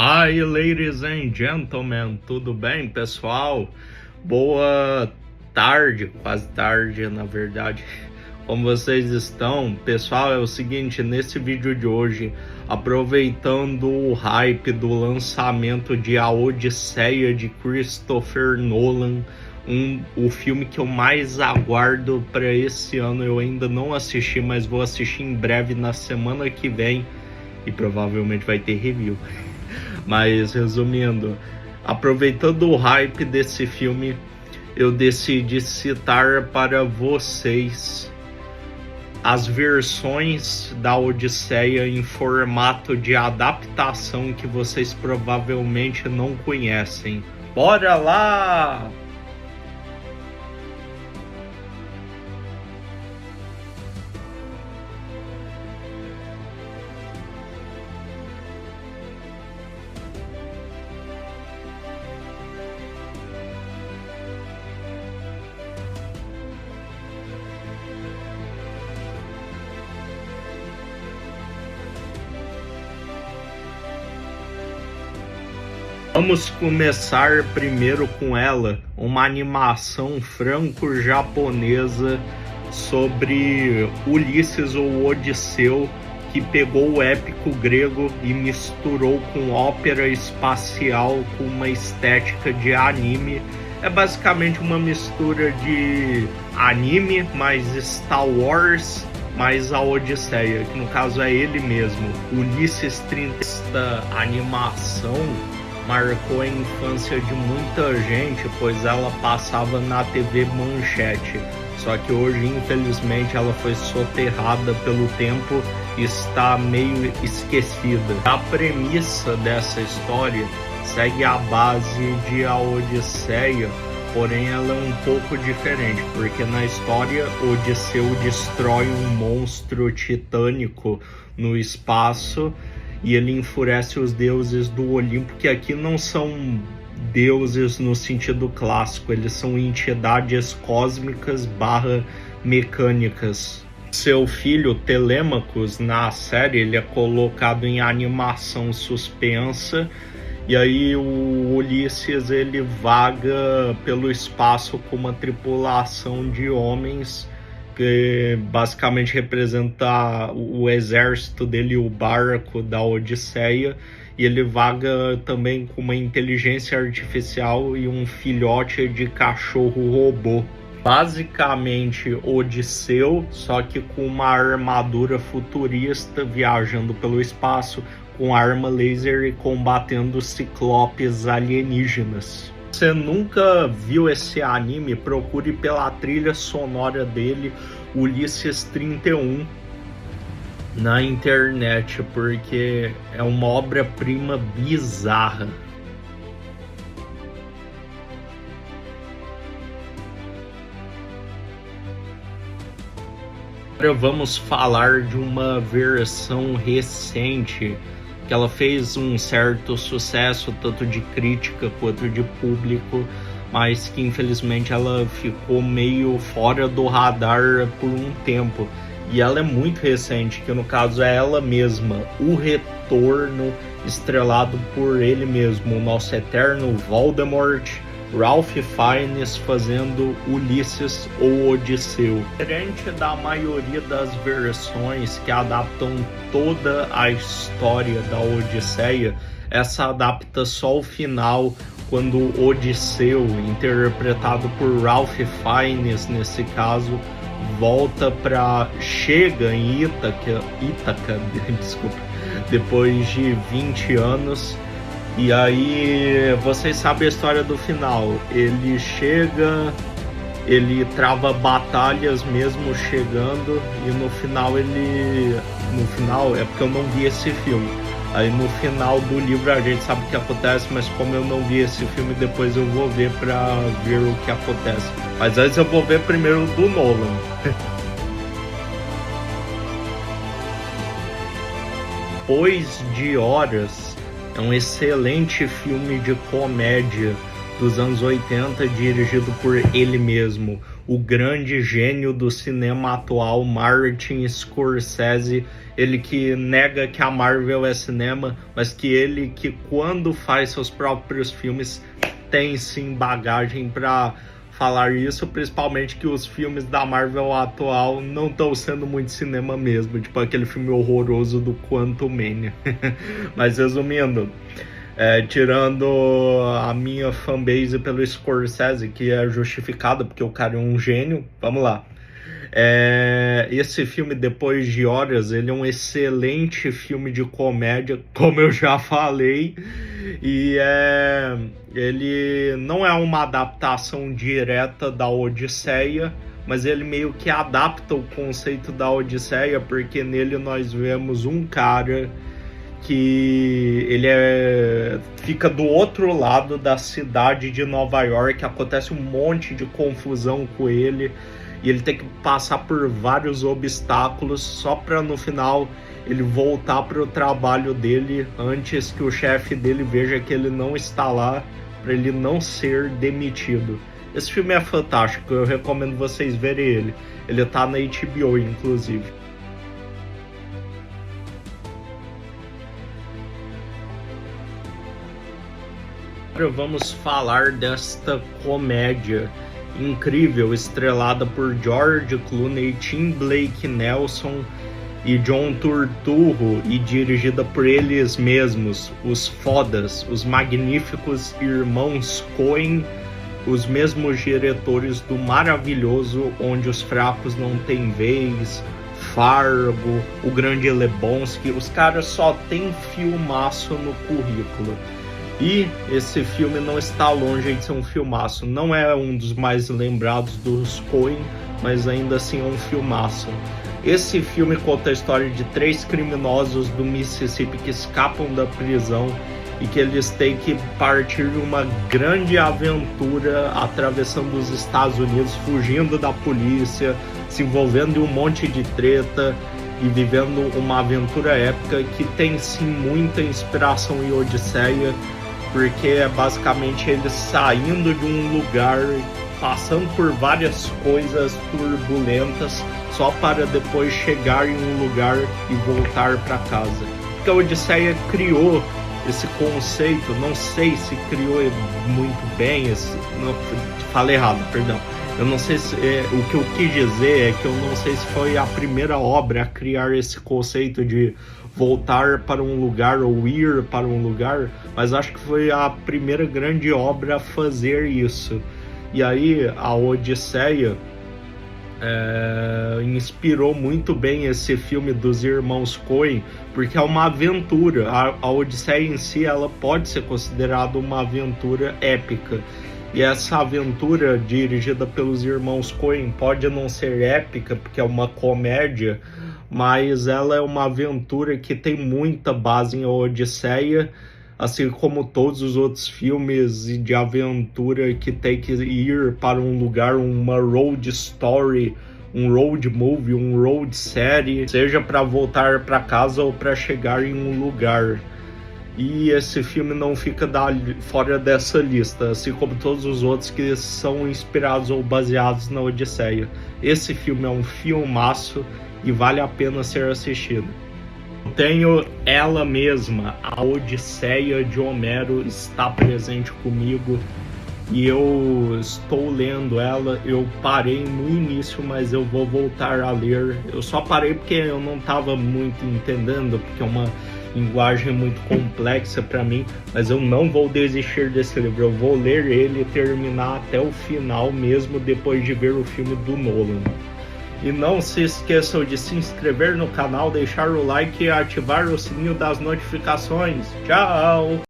Hi, ladies and gentlemen, tudo bem, pessoal? Boa tarde, quase tarde, na verdade. Como vocês estão? Pessoal, é o seguinte, nesse vídeo de hoje, aproveitando o hype do lançamento de A Odisseia de Christopher Nolan, o filme que eu mais aguardo para esse ano. Eu ainda não assisti, mas vou assistir em breve, na semana que vem, e provavelmente vai ter review. Mas resumindo, aproveitando o hype desse filme, eu decidi citar para vocês as versões da Odisseia em formato de adaptação que vocês provavelmente não conhecem. Bora lá! Vamos começar primeiro com ela, uma animação franco-japonesa sobre Ulisses ou Odisseu, que pegou o épico grego e misturou com ópera espacial com uma estética de anime. É basicamente uma mistura de anime mais Star Wars mais a Odisseia, que no caso é ele mesmo, Ulisses 30. Esta animação marcou a infância de muita gente, pois ela passava na TV Manchete. Só que hoje, infelizmente, ela foi soterrada pelo tempo e está meio esquecida. A premissa dessa história segue a base de A Odisseia, porém ela é um pouco diferente, porque na história Odisseu destrói um monstro titânico no espaço e ele enfurece os deuses do Olimpo, que aqui não são deuses no sentido clássico, eles são entidades cósmicas mecânicas. Seu filho Telêmacos, na série, ele é colocado em animação suspensa, e aí o Ulisses ele vaga pelo espaço com uma tripulação de homens que basicamente representa o exército dele, o barco da Odisseia, e ele vaga também com uma inteligência artificial e um filhote de cachorro robô. Basicamente Odisseu, só que com uma armadura futurista, viajando pelo espaço com arma laser e combatendo ciclopes alienígenas. Se você nunca viu esse anime, procure pela trilha sonora dele, Ulisses 31, na internet, porque é uma obra-prima bizarra. Agora vamos falar de uma versão recente que ela fez um certo sucesso, tanto de crítica quanto de público, mas que infelizmente ela ficou meio fora do radar por um tempo. E ela é muito recente, que no caso é ela mesma, O Retorno, estrelado por ele mesmo, o nosso eterno Voldemort, Ralph Fiennes fazendo Ulisses ou Odisseu. Diferente da maioria das versões que adaptam toda a história da Odisseia, essa adapta só o final, quando Odisseu, interpretado por Ralph Fiennes nesse caso, chega em Ítaca, desculpa, depois de 20 anos. E aí, vocês sabem a história do final. Ele chega, ele trava batalhas mesmo chegando, e no final é porque eu não vi esse filme. Aí no final do livro a gente sabe o que acontece, mas como eu não vi esse filme, depois eu vou ver pra ver o que acontece. Mas antes eu vou ver primeiro do Nolan. Depois de Horas é um excelente filme de comédia dos anos 80, dirigido por ele mesmo, o grande gênio do cinema atual, Martin Scorsese, ele que nega que a Marvel é cinema, mas que ele que quando faz seus próprios filmes tem sim bagagem para falar isso, principalmente que os filmes da Marvel atual não estão sendo muito cinema mesmo, tipo aquele filme horroroso do Quantumania. Mas resumindo, tirando a minha fanbase pelo Scorsese, que é justificada porque o cara é um gênio, vamos lá. Esse filme, Depois de Horas, ele é um excelente filme de comédia, como eu já falei, e ele não é uma adaptação direta da Odisseia, mas ele meio que adapta o conceito da Odisseia, porque nele nós vemos um cara que ele fica do outro lado da cidade de Nova York, acontece um monte de confusão com ele, e ele tem que passar por vários obstáculos só para no final ele voltar para o trabalho dele antes que o chefe dele veja que ele não está lá, para ele não ser demitido. Esse filme é fantástico, eu recomendo vocês verem ele. Ele tá na HBO, inclusive. Agora vamos falar desta comédia incrível, estrelada por George Clooney, Tim Blake Nelson e John Turturro, e dirigida por eles mesmos, os fodas, os magníficos irmãos Coen, os mesmos diretores do maravilhoso Onde os Fracos Não Têm Vez, Fargo, O Grande Lebowski. Os caras só tem filmaço no currículo. E esse filme não está longe de ser um filmaço. Não é um dos mais lembrados dos Coen, mas ainda assim é um filmaço. Esse filme conta a história de 3 criminosos do Mississippi que escapam da prisão e que eles têm que partir de uma grande aventura atravessando os Estados Unidos, fugindo da polícia, se envolvendo em um monte de treta e vivendo uma aventura épica que tem sim muita inspiração em Odisseia, porque é basicamente eles saindo de um lugar, passando por várias coisas turbulentas, só para depois chegar em um lugar e voltar para casa. Porque a Odisseia criou esse conceito, não sei se criou muito bem, falei errado, perdão. Eu não sei se o que eu quis dizer é que eu não sei se foi a primeira obra a criar esse conceito de voltar para um lugar ou ir para um lugar, mas acho que foi a primeira grande obra a fazer isso. E aí a Odisseia inspirou muito bem esse filme dos irmãos Coen, porque é uma aventura. A Odisseia em si, ela pode ser considerada uma aventura épica. E essa aventura dirigida pelos irmãos Coen pode não ser épica, porque é uma comédia, mas ela é uma aventura que tem muita base em Odisseia, assim como todos os outros filmes de aventura que tem que ir para um lugar, uma road story, um road movie, um road série, seja para voltar para casa ou para chegar em um lugar. E esse filme não fica fora dessa lista, assim como todos os outros que são inspirados ou baseados na Odisseia. Esse filme é um filmaço e vale a pena ser assistido. Tenho ela mesma, a Odisseia de Homero, está presente comigo e eu estou lendo ela. Eu parei no início, mas eu vou voltar a ler. Eu só parei porque eu não estava muito entendendo, porque é uma linguagem muito complexa para mim, mas eu não vou desistir desse livro. Eu vou ler ele e terminar até o final, mesmo depois de ver o filme do Nolan. E não se esqueçam de se inscrever no canal, deixar o like e ativar o sininho das notificações. Tchau!